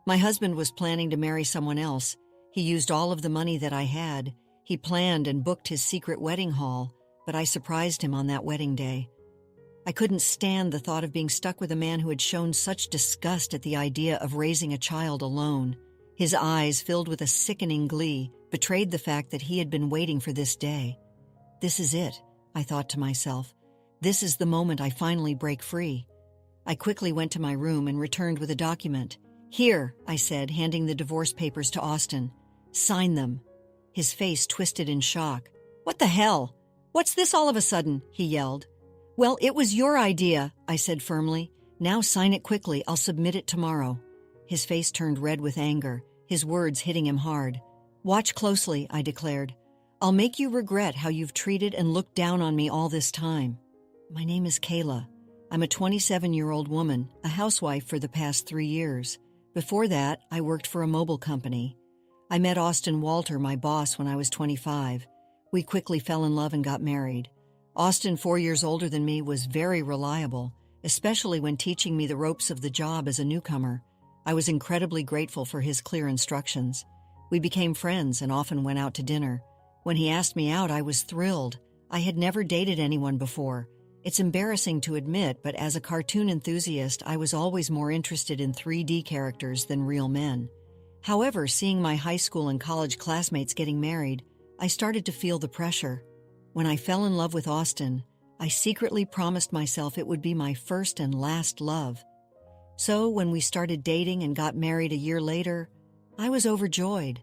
My husband was planning to marry someone else. He used all of the money that I had. He planned and booked his secret wedding hall, but I surprised him on that wedding day. I couldn't stand the thought of being stuck with a man who had shown such disgust at the idea of raising a child alone. His eyes, filled with a sickening glee, betrayed the fact that he had been waiting for this day. This is it, I thought to myself. This is the moment I finally break free. I quickly went to my room and returned with a document. "Here," I said, handing the divorce papers to Austin. "Sign them." His face twisted in shock. "What the hell? What's this all of a sudden?" he yelled. "Well, it was your idea," I said firmly. "Now sign it quickly. I'll submit it tomorrow." His face turned red with anger, his words hitting him hard. "Watch closely," I declared. "I'll make you regret how you've treated and looked down on me all this time." My name is Kayla. I'm a 27-year-old woman, a housewife for the past 3 years. Before that, I worked for a mobile company. I met Austin Walter, my boss, when I was 25. We quickly fell in love and got married. Austin, 4 years older than me, was very reliable, especially when teaching me the ropes of the job as a newcomer. I was incredibly grateful for his clear instructions. We became friends and often went out to dinner. When he asked me out, I was thrilled. I had never dated anyone before. It's embarrassing to admit, but as a cartoon enthusiast, I was always more interested in 3D characters than real men. However, seeing my high school and college classmates getting married, I started to feel the pressure. When I fell in love with Austin, I secretly promised myself it would be my first and last love. So when we started dating and got married a year later, I was overjoyed.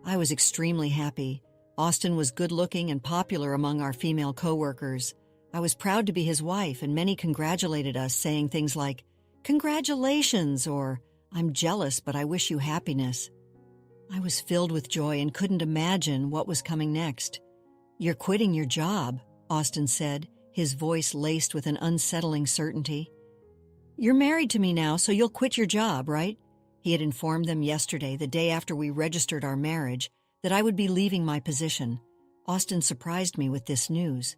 I was extremely happy. Austin was good-looking and popular among our female coworkers. I was proud to be his wife, and many congratulated us, saying things like, "Congratulations," or "I'm jealous, but I wish you happiness." I was filled with joy and couldn't imagine what was coming next. "You're quitting your job," Austin said, his voice laced with an unsettling certainty. "You're married to me now, so you'll quit your job, right?" He had informed them yesterday, the day after we registered our marriage, that I would be leaving my position. Austin surprised me with this news.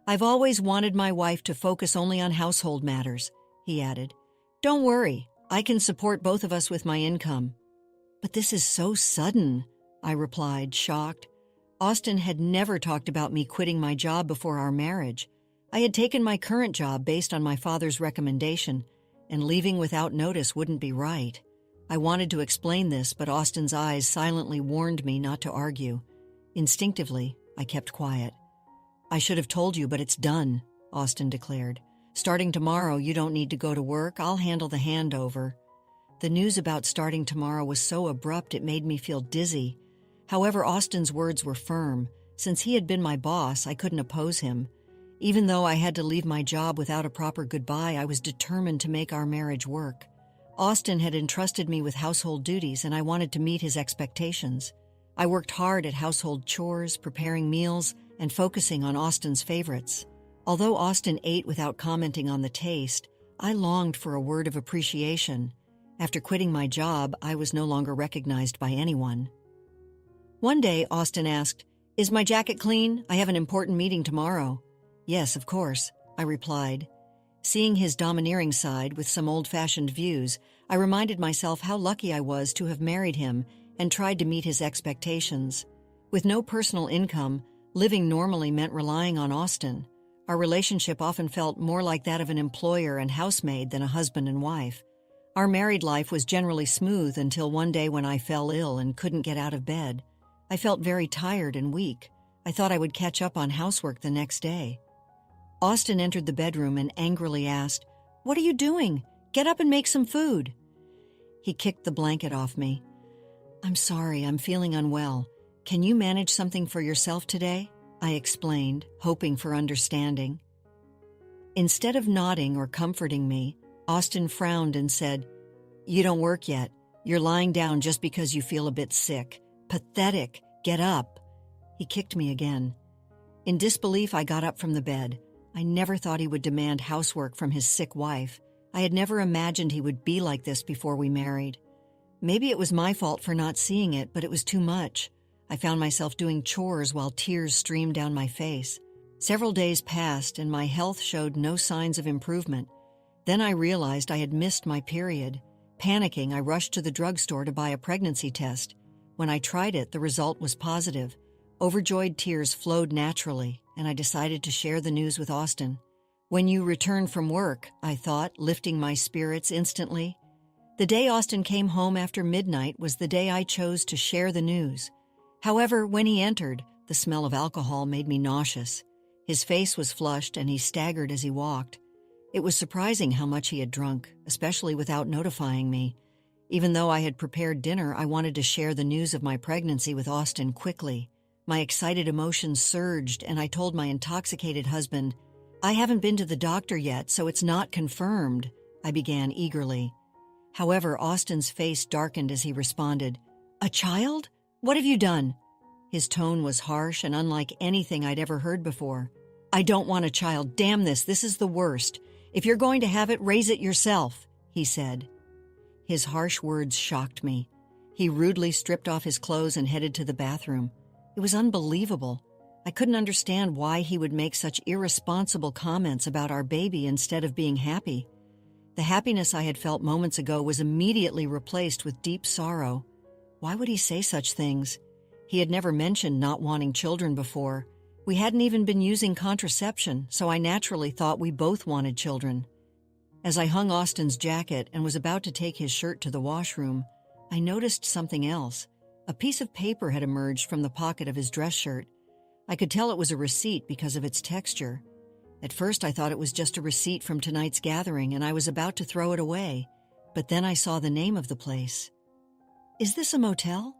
"I've always wanted my wife to focus only on household matters," he added. "Don't worry, I can support both of us with my income." "But this is so sudden," I replied, shocked. Austin had never talked about me quitting my job before our marriage. I had taken my current job based on my father's recommendation, and leaving without notice wouldn't be right. I wanted to explain this, but Austin's eyes silently warned me not to argue. Instinctively, I kept quiet. "I should have told you, but it's done," Austin declared. "Starting tomorrow, you don't need to go to work. I'll handle the handover." The news about starting tomorrow was so abrupt it made me feel dizzy. However, Austin's words were firm. Since he had been my boss, I couldn't oppose him. Even though I had to leave my job without a proper goodbye, I was determined to make our marriage work. Austin had entrusted me with household duties, and I wanted to meet his expectations. I worked hard at household chores, preparing meals, and focusing on Austin's favorites. Although Austin ate without commenting on the taste, I longed for a word of appreciation. After quitting my job, I was no longer recognized by anyone. One day, Austin asked, "Is my jacket clean? I have an important meeting tomorrow." "Yes, of course," I replied. Seeing his domineering side with some old-fashioned views, I reminded myself how lucky I was to have married him and tried to meet his expectations. With no personal income, living normally meant relying on Austin. Our relationship often felt more like that of an employer and housemaid than a husband and wife. Our married life was generally smooth until one day when I fell ill and couldn't get out of bed. I felt very tired and weak. I thought I would catch up on housework the next day. Austin entered the bedroom and angrily asked, "What are you doing? Get up and make some food." He kicked the blanket off me. "I'm sorry, I'm feeling unwell. Can you manage something for yourself today?" I explained, hoping for understanding. Instead of nodding or comforting me, Austin frowned and said, "You don't work yet. You're lying down just because you feel a bit sick. Pathetic. Get up." He kicked me again. In disbelief, I got up from the bed. I never thought he would demand housework from his sick wife. I had never imagined he would be like this before we married. Maybe it was my fault for not seeing it, but it was too much. I found myself doing chores while tears streamed down my face. Several days passed and my health showed no signs of improvement. Then I realized I had missed my period. Panicking, I rushed to the drugstore to buy a pregnancy test. When I tried it, the result was positive. Overjoyed tears flowed naturally, and I decided to share the news with Austin. When you return from work, I thought, lifting my spirits instantly. The day Austin came home after midnight was the day I chose to share the news. However, when he entered, the smell of alcohol made me nauseous. His face was flushed and he staggered as he walked. It was surprising how much he had drunk, especially without notifying me. Even though I had prepared dinner, I wanted to share the news of my pregnancy with Austin quickly. My excited emotions surged and I told my intoxicated husband, "I haven't been to the doctor yet, so it's not confirmed," I began eagerly. However, Austin's face darkened as he responded, "A child? What have you done?" His tone was harsh and unlike anything I'd ever heard before. "I don't want a child. Damn this. This is the worst. If you're going to have it, raise it yourself," he said. His harsh words shocked me. He rudely stripped off his clothes and headed to the bathroom. It was unbelievable. I couldn't understand why he would make such irresponsible comments about our baby instead of being happy. The happiness I had felt moments ago was immediately replaced with deep sorrow. Why would he say such things? He had never mentioned not wanting children before. We hadn't even been using contraception, so I naturally thought we both wanted children. As I hung Austin's jacket and was about to take his shirt to the washroom, I noticed something else. A piece of paper had emerged from the pocket of his dress shirt. I could tell it was a receipt because of its texture. At first I thought it was just a receipt from tonight's gathering and I was about to throw it away, but then I saw the name of the place. "Is this a motel?"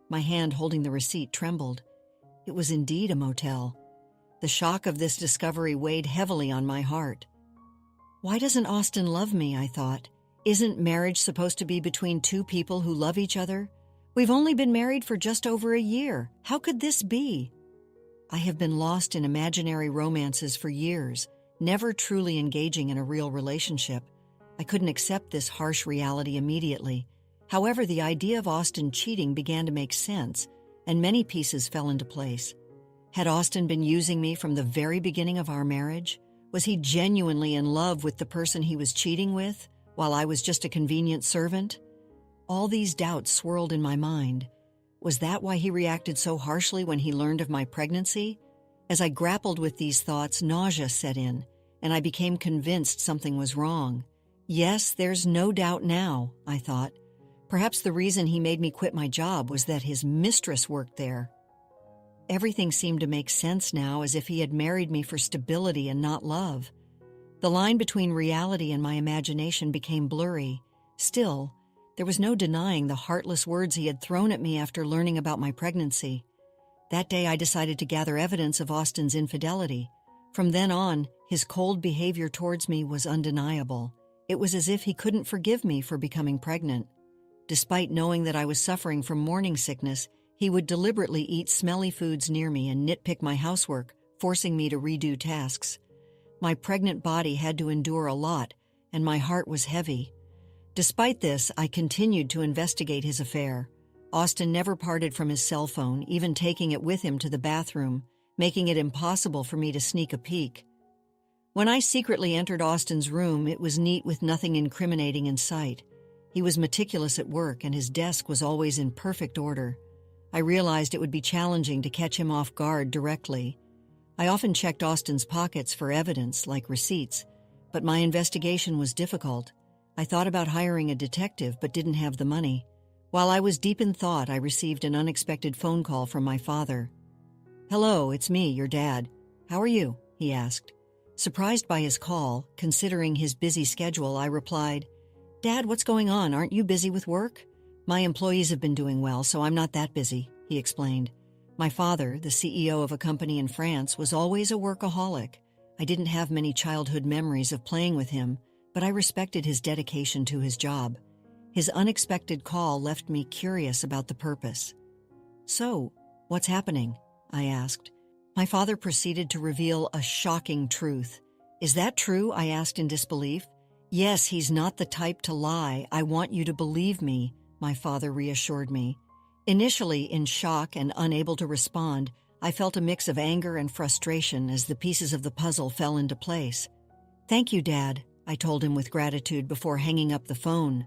My hand holding the receipt trembled. It was indeed a motel. The shock of this discovery weighed heavily on my heart. Why doesn't Austin love me, I thought. Isn't marriage supposed to be between two people who love each other? We've only been married for just over a year. How could this be? I have been lost in imaginary romances for years, never truly engaging in a real relationship. I couldn't accept this harsh reality immediately. However, the idea of Austin cheating began to make sense, and many pieces fell into place. Had Austin been using me from the very beginning of our marriage? Was he genuinely in love with the person he was cheating with, while I was just a convenient servant? All these doubts swirled in my mind. Was that why he reacted so harshly when he learned of my pregnancy? As I grappled with these thoughts, nausea set in, and I became convinced something was wrong. Yes, there's no doubt now, I thought. Perhaps the reason he made me quit my job was that his mistress worked there. Everything seemed to make sense now, as if he had married me for stability and not love. The line between reality and my imagination became blurry. Still, there was no denying the heartless words he had thrown at me after learning about my pregnancy. That day I decided to gather evidence of Austin's infidelity. From then on, his cold behavior towards me was undeniable. It was as if he couldn't forgive me for becoming pregnant. Despite knowing that I was suffering from morning sickness, he would deliberately eat smelly foods near me and nitpick my housework, forcing me to redo tasks. My pregnant body had to endure a lot, and my heart was heavy. Despite this, I continued to investigate his affair. Austin never parted from his cell phone, even taking it with him to the bathroom, making it impossible for me to sneak a peek. When I secretly entered Austin's room, it was neat with nothing incriminating in sight. He was meticulous at work, and his desk was always in perfect order. I realized it would be challenging to catch him off guard directly. I often checked Austin's pockets for evidence, like receipts, but my investigation was difficult. I thought about hiring a detective, but didn't have the money. While I was deep in thought, I received an unexpected phone call from my father. "Hello, it's me, your dad. How are you?" he asked. Surprised by his call, considering his busy schedule, I replied, "Dad, what's going on? Aren't you busy with work?" "My employees have been doing well, so I'm not that busy," he explained. My father, the CEO of a company in France, was always a workaholic. I didn't have many childhood memories of playing with him, but I respected his dedication to his job. His unexpected call left me curious about the purpose. "So, what's happening?" I asked. My father proceeded to reveal a shocking truth. "Is that true?" I asked in disbelief. "Yes, he's not the type to lie. I want you to believe me," my father reassured me. Initially in shock and unable to respond, I felt a mix of anger and frustration as the pieces of the puzzle fell into place. "Thank you, Dad," I told him with gratitude before hanging up the phone.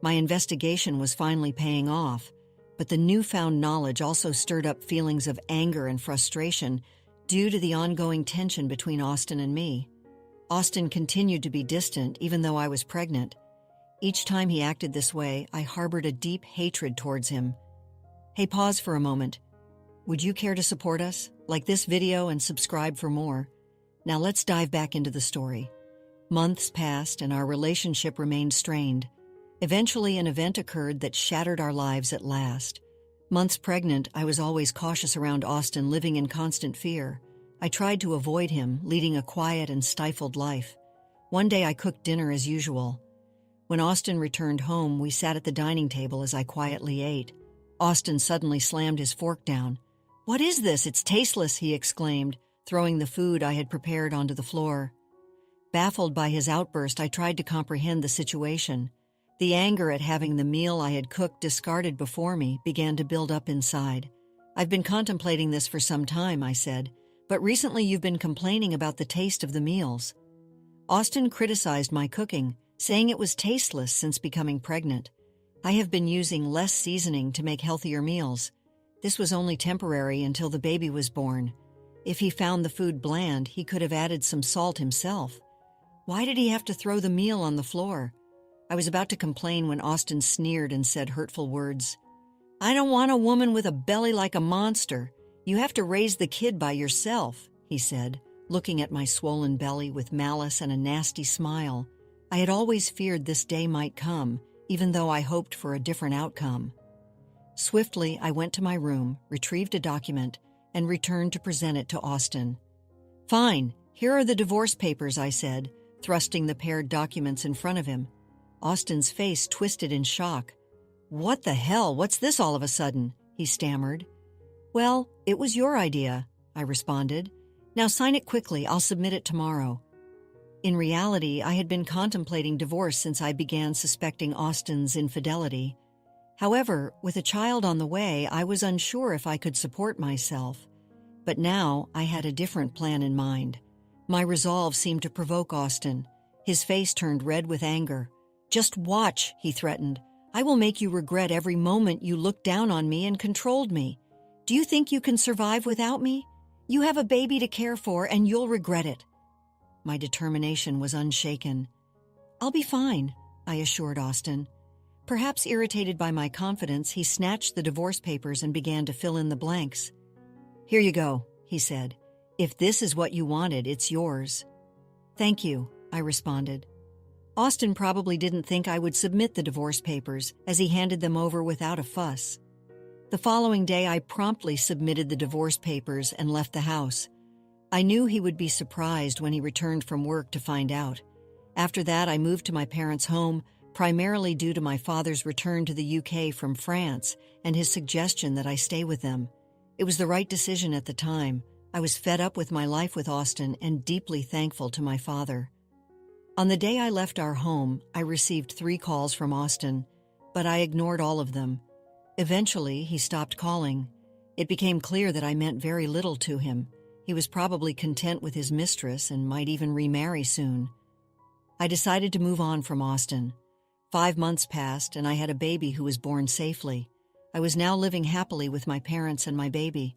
My investigation was finally paying off, but the newfound knowledge also stirred up feelings of anger and frustration due to the ongoing tension between Austin and me. Austin continued to be distant even though I was pregnant. Each time he acted this way, I harbored a deep hatred towards him. Hey, pause for a moment. Would you care to support us? Like this video and subscribe for more. Now let's dive back into the story. Months passed and our relationship remained strained. Eventually, an event occurred that shattered our lives at last. Months pregnant, I was always cautious around Austin, living in constant fear. I tried to avoid him, leading a quiet and stifled life. One day I cooked dinner as usual. When Austin returned home, we sat at the dining table as I quietly ate. Austin suddenly slammed his fork down. "What is this? It's tasteless," he exclaimed, throwing the food I had prepared onto the floor. Baffled by his outburst, I tried to comprehend the situation. The anger at having the meal I had cooked discarded before me began to build up inside. "I've been contemplating this for some time," I said, "but recently you've been complaining about the taste of the meals." Austin criticized my cooking, saying it was tasteless since becoming pregnant. I have been using less seasoning to make healthier meals. This was only temporary until the baby was born. If he found the food bland, he could have added some salt himself. Why did he have to throw the meal on the floor? I was about to complain when Austin sneered and said hurtful words. "I don't want a woman with a belly like a monster. You have to raise the kid by yourself," he said, looking at my swollen belly with malice and a nasty smile. I had always feared this day might come, even though I hoped for a different outcome. Swiftly, I went to my room, retrieved a document, and returned to present it to Austin. "Fine, here are the divorce papers," I said, thrusting the paired documents in front of him. Austin's face twisted in shock. "What the hell? What's this all of a sudden?" he stammered. "Well, it was your idea," I responded. "Now sign it quickly, I'll submit it tomorrow." In reality, I had been contemplating divorce since I began suspecting Austin's infidelity. However, with a child on the way, I was unsure if I could support myself. But now I had a different plan in mind. My resolve seemed to provoke Austin. His face turned red with anger. "Just watch," he threatened. "I will make you regret every moment you looked down on me and controlled me. Do you think you can survive without me? You have a baby to care for and you'll regret it." My determination was unshaken. "I'll be fine," I assured Austin. Perhaps irritated by my confidence, he snatched the divorce papers and began to fill in the blanks. "Here you go," he said. "If this is what you wanted, it's yours." "Thank you," I responded. Austin probably didn't think I would submit the divorce papers, as he handed them over without a fuss. The following day, I promptly submitted the divorce papers and left the house. I knew he would be surprised when he returned from work to find out. After that, I moved to my parents' home, primarily due to my father's return to the UK from France and his suggestion that I stay with them. It was the right decision at the time. I was fed up with my life with Austin and deeply thankful to my father. On the day I left our home, I received 3 calls from Austin, but I ignored all of them. Eventually, he stopped calling. It became clear that I meant very little to him. He was probably content with his mistress and might even remarry soon. I decided to move on from Austin. 5 months passed, and I had a baby who was born safely. I was now living happily with my parents and my baby.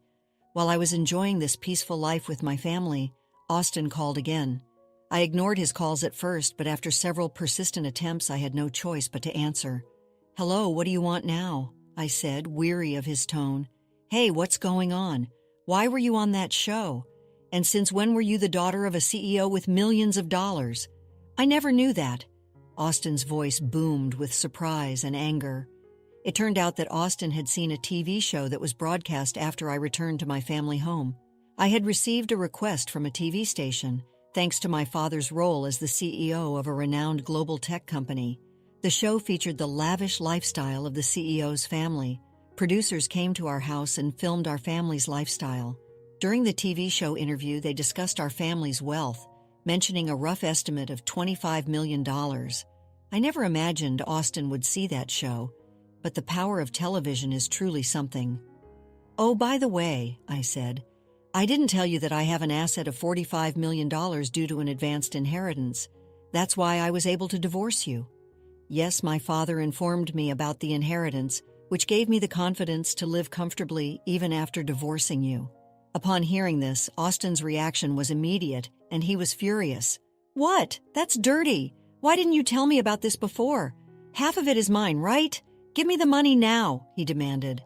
While I was enjoying this peaceful life with my family, Austin called again. I ignored his calls at first, but after several persistent attempts, I had no choice but to answer. "Hello, what do you want now?" I said, weary of his tone. "Hey, what's going on? Why were you on that show? And since when were you the daughter of a CEO with millions of dollars? I never knew that." Austin's voice boomed with surprise and anger. It turned out that Austin had seen a TV show that was broadcast after I returned to my family home. I had received a request from a TV station, thanks to my father's role as the CEO of a renowned global tech company. The show featured the lavish lifestyle of the CEO's family. Producers came to our house and filmed our family's lifestyle. During the TV show interview, they discussed our family's wealth, mentioning a rough estimate of $25 million. I never imagined Austin would see that show, but the power of television is truly something. "Oh, by the way," I said, "I didn't tell you that I have an asset of $45 million due to an advanced inheritance. That's why I was able to divorce you." Yes, my father informed me about the inheritance, which gave me the confidence to live comfortably even after divorcing you. Upon hearing this, Austin's reaction was immediate, and he was furious. What? That's dirty. Why didn't you tell me about this before? Half of it is mine, right? Give me the money now, he demanded.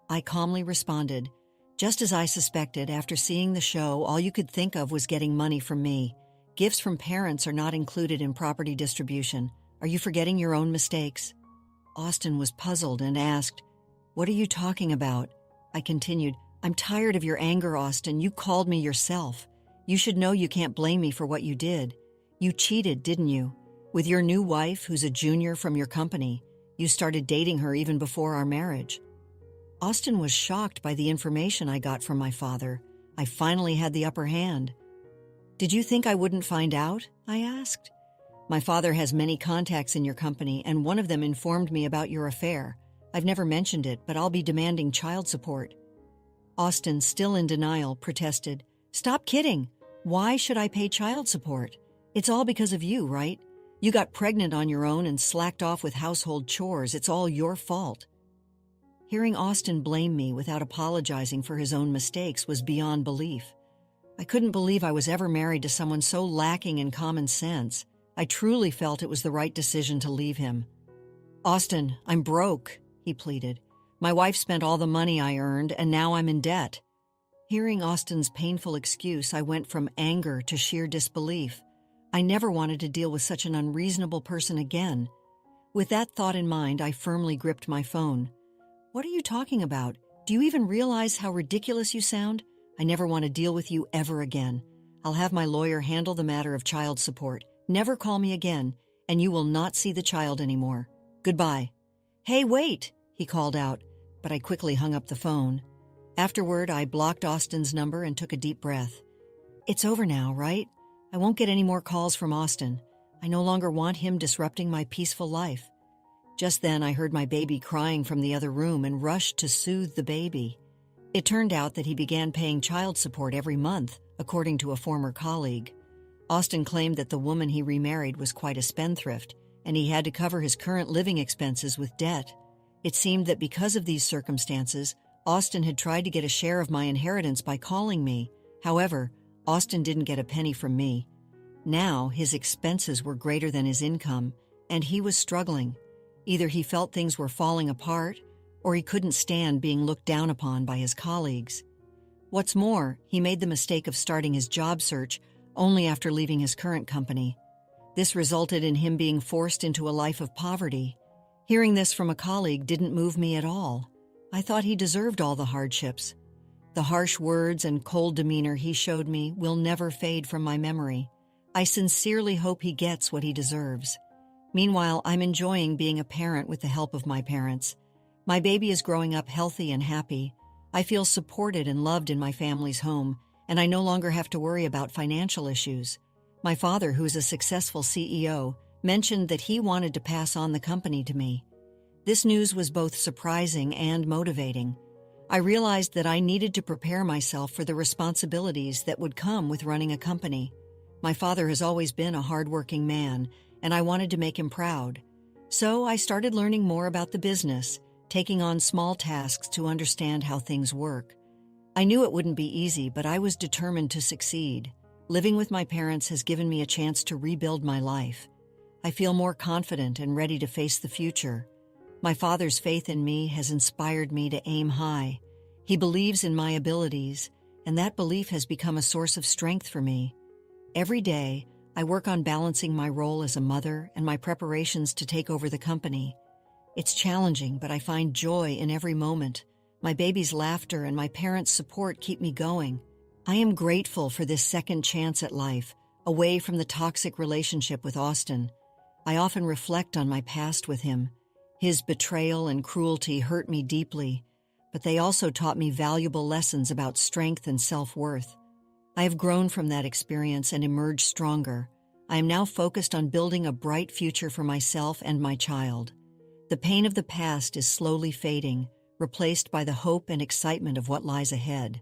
I calmly responded. Just as I suspected, after seeing the show, all you could think of was getting money from me. Gifts from parents are not included in property distribution. Are you forgetting your own mistakes? Austin was puzzled and asked, "What are you talking about?" I continued, "I'm tired of your anger, Austin. You called me yourself. You should know you can't blame me for what you did. You cheated, didn't you? With your new wife, who's a junior from your company. You started dating her even before our marriage." Austin was shocked by the information I got from my father. I finally had the upper hand. "Did you think I wouldn't find out?" I asked. "My father has many contacts in your company, and one of them informed me about your affair. I've never mentioned it, but I'll be demanding child support." Austin, still in denial, protested, "Stop kidding. Why should I pay child support? It's all because of you, right? You got pregnant on your own and slacked off with household chores. It's all your fault." Hearing Austin blame me without apologizing for his own mistakes was beyond belief. I couldn't believe I was ever married to someone so lacking in common sense. I truly felt it was the right decision to leave him. "Austin, I'm broke," he pleaded. "My wife spent all the money I earned, and now I'm in debt." Hearing Austin's painful excuse, I went from anger to sheer disbelief. I never wanted to deal with such an unreasonable person again. With that thought in mind, I firmly gripped my phone. "What are you talking about? Do you even realize how ridiculous you sound? I never want to deal with you ever again. I'll have my lawyer handle the matter of child support. Never call me again, and you will not see the child anymore. Goodbye." "Hey, wait," he called out, but I quickly hung up the phone. Afterward, I blocked Austin's number and took a deep breath. It's over now, right? I won't get any more calls from Austin. I no longer want him disrupting my peaceful life. Just then, I heard my baby crying from the other room and rushed to soothe the baby. It turned out that he began paying child support every month, according to a former colleague. Austin claimed that the woman he remarried was quite a spendthrift, and he had to cover his current living expenses with debt. It seemed that because of these circumstances, Austin had tried to get a share of my inheritance by calling me. However, Austin didn't get a penny from me. Now, his expenses were greater than his income, and he was struggling. Either he felt things were falling apart, or he couldn't stand being looked down upon by his colleagues. What's more, he made the mistake of starting his job search only after leaving his current company. This resulted in him being forced into a life of poverty. Hearing this from a colleague didn't move me at all. I thought he deserved all the hardships. The harsh words and cold demeanor he showed me will never fade from my memory. I sincerely hope he gets what he deserves. Meanwhile, I'm enjoying being a parent with the help of my parents. My baby is growing up healthy and happy. I feel supported and loved in my family's home, and I no longer have to worry about financial issues. My father, who is a successful CEO, mentioned that he wanted to pass on the company to me. This news was both surprising and motivating. I realized that I needed to prepare myself for the responsibilities that would come with running a company. My father has always been a hardworking man, and I wanted to make him proud. So I started learning more about the business, taking on small tasks to understand how things work. I knew it wouldn't be easy, but I was determined to succeed. Living with my parents has given me a chance to rebuild my life. I feel more confident and ready to face the future. My father's faith in me has inspired me to aim high. He believes in my abilities, and that belief has become a source of strength for me. Every day, I work on balancing my role as a mother and my preparations to take over the company. It's challenging, but I find joy in every moment. My baby's laughter and my parents' support keep me going. I am grateful for this second chance at life, away from the toxic relationship with Austin. I often reflect on my past with him. His betrayal and cruelty hurt me deeply, but they also taught me valuable lessons about strength and self-worth. I have grown from that experience and emerged stronger. I am now focused on building a bright future for myself and my child. The pain of the past is slowly fading, replaced by the hope and excitement of what lies ahead.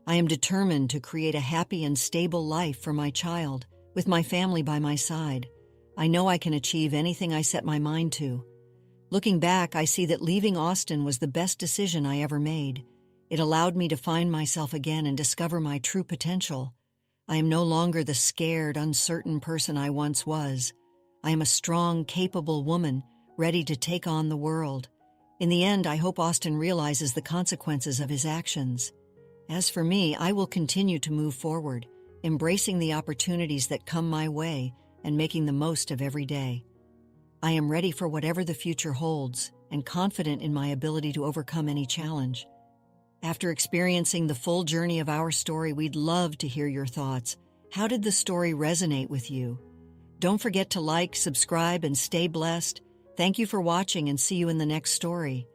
I am determined to create a happy and stable life for my child, with my family by my side. I know I can achieve anything I set my mind to. Looking back, I see that leaving Austin was the best decision I ever made. It allowed me to find myself again and discover my true potential. I am no longer the scared, uncertain person I once was. I am a strong, capable woman, ready to take on the world. In the end, I hope Austin realizes the consequences of his actions. As for me, I will continue to move forward, embracing the opportunities that come my way and making the most of every day. I am ready for whatever the future holds and confident in my ability to overcome any challenge. After experiencing the full journey of our story, we'd love to hear your thoughts. How did the story resonate with you? Don't forget to like, subscribe, and stay blessed. Thank you for watching and see you in the next story.